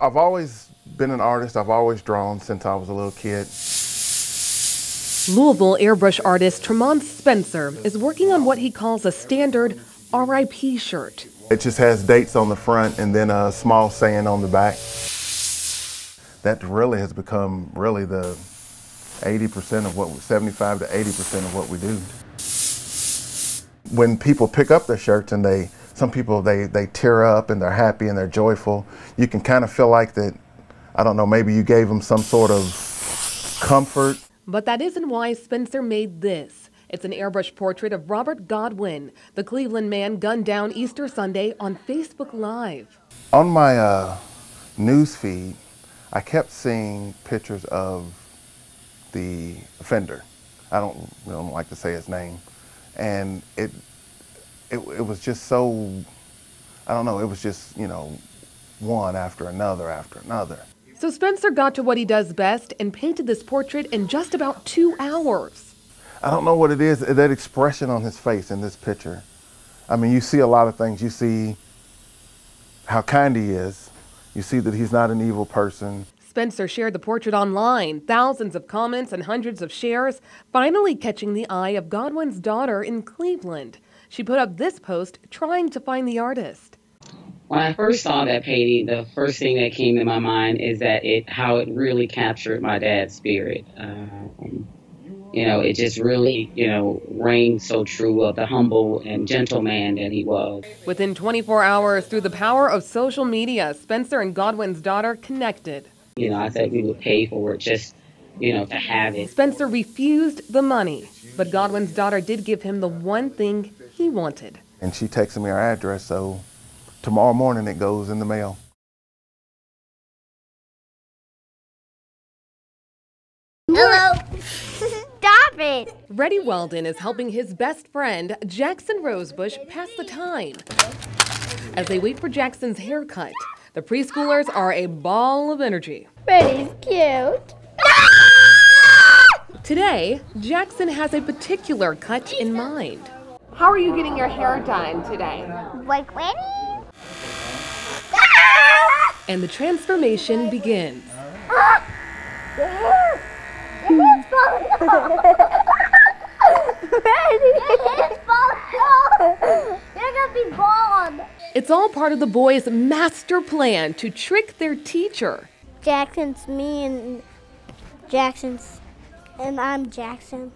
I've always been an artist. I've always drawn since I was a little kid. Louisville airbrush artist Tremont Spencer is working on what he calls a standard RIP shirt. It just has dates on the front and then a small saying on the back. That really has become really the 80% of what, 75 to 80% of what we do. When people pick up their shirts and some people they tear up and they're happy and they're joyful, you can kind of feel like that, I don't know, maybe you gave them some sort of comfort. But that isn't why Spencer made this. It's an airbrush portrait of Robert Godwin, the Cleveland man gunned down Easter Sunday on Facebook Live. On my news feed, I kept seeing pictures of the offender. I don't like to say his name. And it was just so, I don't know, it was just, you know, one after another after another. So Spencer got to what he does best and painted this portrait in just about 2 hours. I don't know what it is, that expression on his face in this picture. I mean, you see a lot of things. You see how kind he is. You see that he's not an evil person. Spencer shared the portrait online, thousands of comments and hundreds of shares, finally catching the eye of Godwin's daughter in Cleveland. She put up this post trying to find the artist. When I first saw that painting, the first thing that came to my mind is that how it really captured my dad's spirit. You know, it just really, you know, rang so true of the humble and gentle man that he was. Within 24 hours, through the power of social media, Spencer and Godwin's daughter connected. You know, I said we would pay for it just, you know, to have it. Spencer refused the money, but Godwin's daughter did give him the one thing he wanted. And she texted me her address, so tomorrow morning it goes in the mail. Hello. Stop it. Reddy Weldon is helping his best friend, Jackson Rosebush, pass the time. As they wait for Jackson's haircut, the preschoolers are a ball of energy. Reddy's cute. Today, Jackson has a particular cut in mind. How are you getting your hair done today? Like Reddy? And the transformation begins. Your hair's falling off. Reddy, your hair's falling off. You're gonna be bald. It's all part of the boys' master plan to trick their teacher. Jackson's me and I'm Jackson.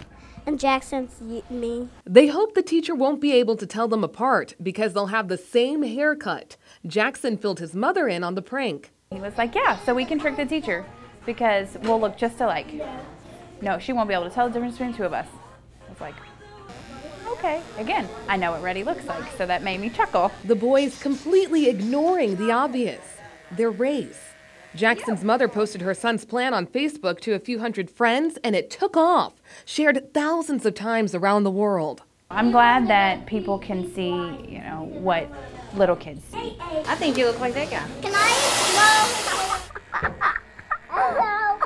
And Jackson's me. They hope the teacher won't be able to tell them apart because they'll have the same haircut. Jackson filled his mother in on the prank. He was like, yeah, so we can trick the teacher because we'll look just alike. No, she won't be able to tell the difference between the two of us. I was like, okay. Again, I know what Reddy looks like, so that made me chuckle. The boys completely ignoring the obvious, their race. Jackson's mother posted her son's plan on Facebook to a few hundred friends, and it took off, shared thousands of times around the world. I'm glad that people can see, you know, what little kids see. I think you look like that guy. Can I? Hello.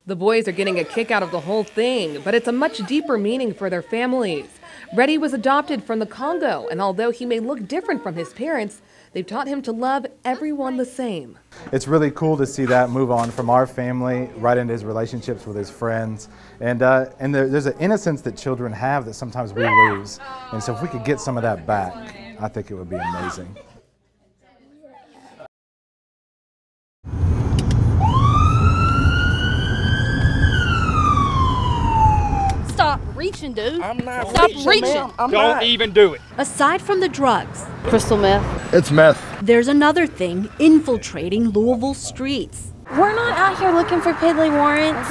The boys are getting a kick out of the whole thing, but it's a much deeper meaning for their families. Reddy was adopted from the Congo, and although he may look different from his parents, they've taught him to love everyone the same. It's really cool to see that move on from our family right into his relationships with his friends. And there's an innocence that children have that sometimes we lose. And so if we could get some of that back, I think it would be amazing. Stop reaching, dude. I'm not Stop reaching. Don't even do it. Aside from the drugs, crystal meth, It's meth. there's another thing infiltrating Louisville streets. We're not out here looking for piddly warrants.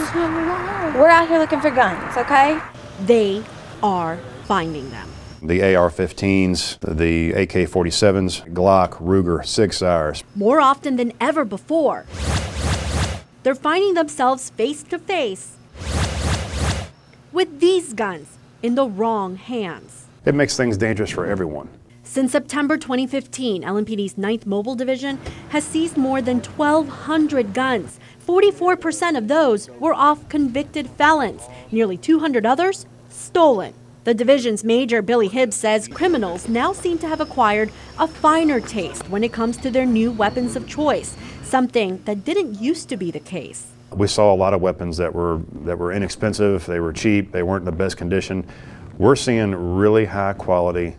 We're out here looking for guns, okay? They are finding them. The AR-15s, the AK-47s, Glock, Ruger, Sig Sauers. More often than ever before, they're finding themselves face to face with these guns in the wrong hands. It makes things dangerous for everyone. Since September 2015, LMPD's 9th Mobile Division has seized more than 1,200 guns. 44% of those were off convicted felons. Nearly 200 others stolen. The division's Major Billy Hibbs says criminals now seem to have acquired a finer taste when it comes to their new weapons of choice. something that didn't used to be the case. We saw a lot of weapons that were inexpensive, they were cheap, they weren't in the best condition. We're seeing really high quality,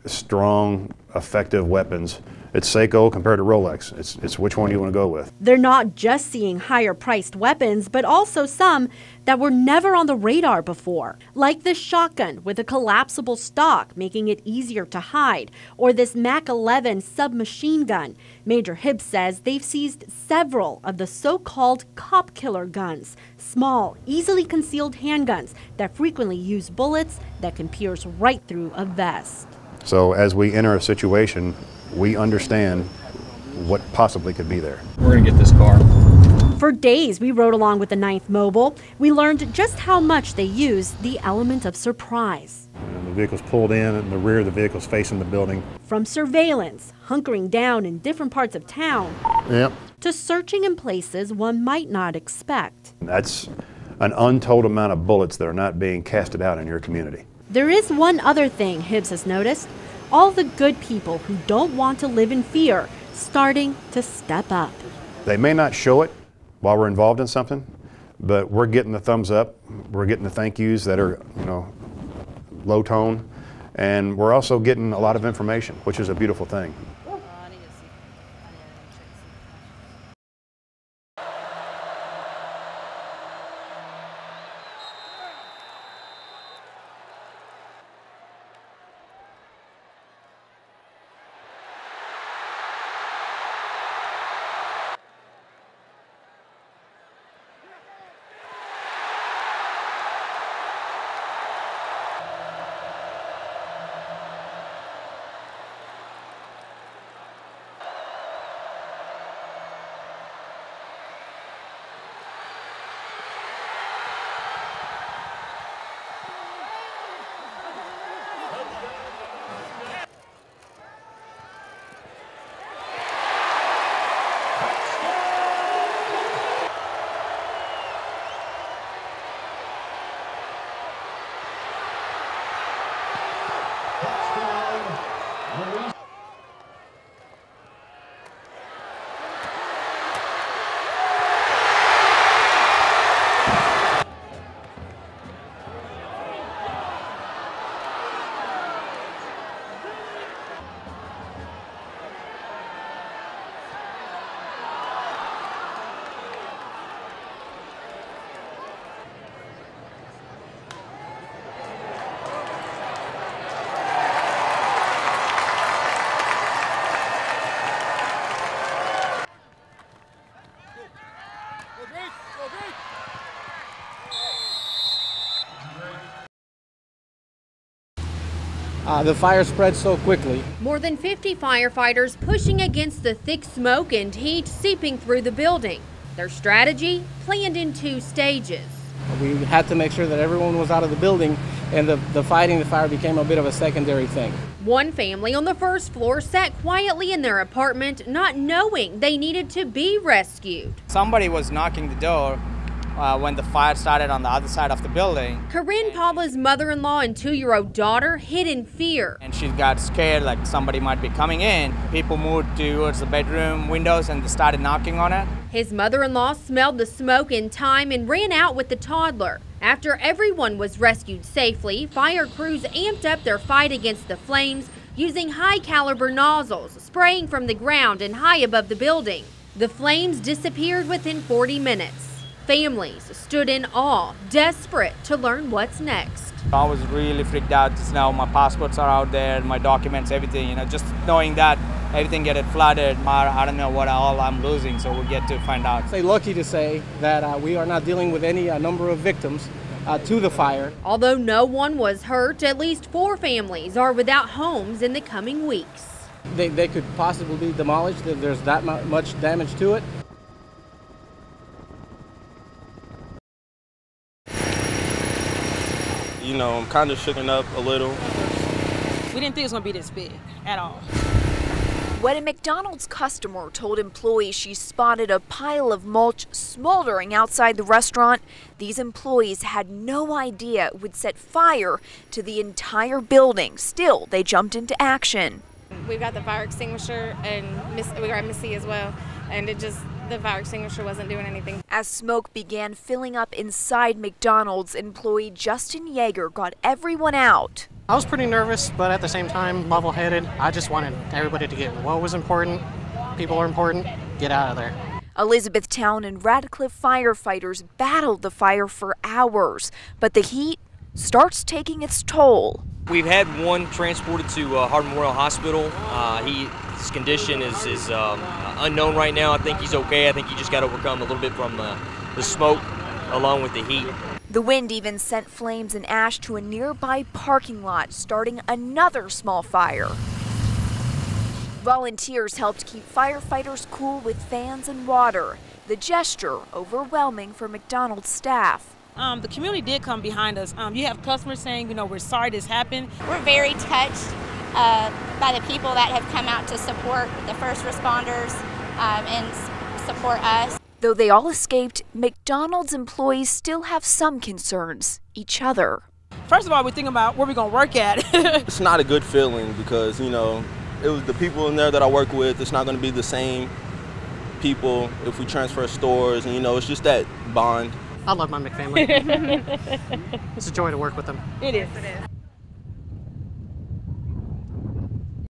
strong, effective weapons. It's Seiko compared to Rolex. It's which one you want to go with. They're not just seeing higher priced weapons, but also some that were never on the radar before, like this shotgun with a collapsible stock, making it easier to hide, or this Mac 11 submachine gun. Major Hibbs says they've seized several of the so-called cop killer guns, small, easily concealed handguns that frequently use bullets that can pierce right through a vest. So as we enter a situation, we understand what possibly could be there. We're gonna get this car. For days, we rode along with the 9th Mobile. We learned just how much they use the element of surprise. And the vehicle's pulled in and the rear of the vehicle's facing the building. From surveillance, hunkering down in different parts of town, to searching in places one might not expect. That's an untold amount of bullets that are not being casted out in your community. There is one other thing Hibbs has noticed. All the good people who don't want to live in fear starting to step up. They may not show it while we're involved in something, but we're getting the thumbs up, we're getting the thank yous that are, low tone, and we're also getting a lot of information, which is a beautiful thing. The fire spread so quickly. More than 50 firefighters pushing against the thick smoke and heat seeping through the building. Their strategy planned in 2 stages. We had to make sure that everyone was out of the building, and the fighting the fire became a bit of a secondary thing. One family on the 1st floor sat quietly in their apartment, not knowing they needed to be rescued. Somebody was knocking the door when the fire started on the other side of the building. Corinne Paula's mother-in-law and 2-year-old daughter hid in fear. And she got scared like somebody might be coming in. People moved towards the bedroom windows and they started knocking on it. His mother-in-law smelled the smoke in time and ran out with the toddler. After everyone was rescued safely, fire crews amped up their fight against the flames using high-caliber nozzles, spraying from the ground and high above the building. The flames disappeared within 40 minutes. Families stood in awe, desperate to learn what's next. I was really freaked out just now. My passports are out there, my documents, everything. Just knowing that everything get flooded, I don't know what all I'm losing, so we'll get to find out. Say lucky to say that we are not dealing with any number of victims to the fire. Although no one was hurt, at least 4 families are without homes in the coming weeks. They could possibly be demolished if there's that much damage to it. I'm kind of shooken up a little. We didn't think it was going to be this big at all. When a McDonald's customer told employees she spotted a pile of mulch smoldering outside the restaurant, these employees had no idea it would set fire to the entire building. Still, they jumped into action. We've got the fire extinguisher and we got Missy as well, and it just the fire extinguisher wasn't doing anything. As smoke began filling up inside McDonald's, employee Justin Yeager got everyone out. I was pretty nervous, but at the same time, level-headed. I just wanted everybody to get what was important. People are important. Get out of there. Elizabethtown and Radcliffe firefighters battled the fire for hours, but the heat starts taking its toll. We've had one transported to Hardin Memorial Hospital. His condition is unknown right now. I think he's okay. I think he just got overcome a little bit from the smoke along with the heat. The wind even sent flames and ash to a nearby parking lot, starting another small fire. Volunteers helped keep firefighters cool with fans and water. The gesture overwhelming for McDonald's staff. The community did come behind us. You have customers saying, you know, we're sorry this happened. We're very touched by the people that have come out to support the first responders and support us. Though they all escaped, McDonald's employees still have some concerns, each other. First of all, we're thinking about where we're going to work at. It's not a good feeling because, you know, it was the people in there that I work with. It's not going to be the same people if we transfer stores, and, you know, it's just that bond. I love my McFamily. It's a joy to work with them. It is.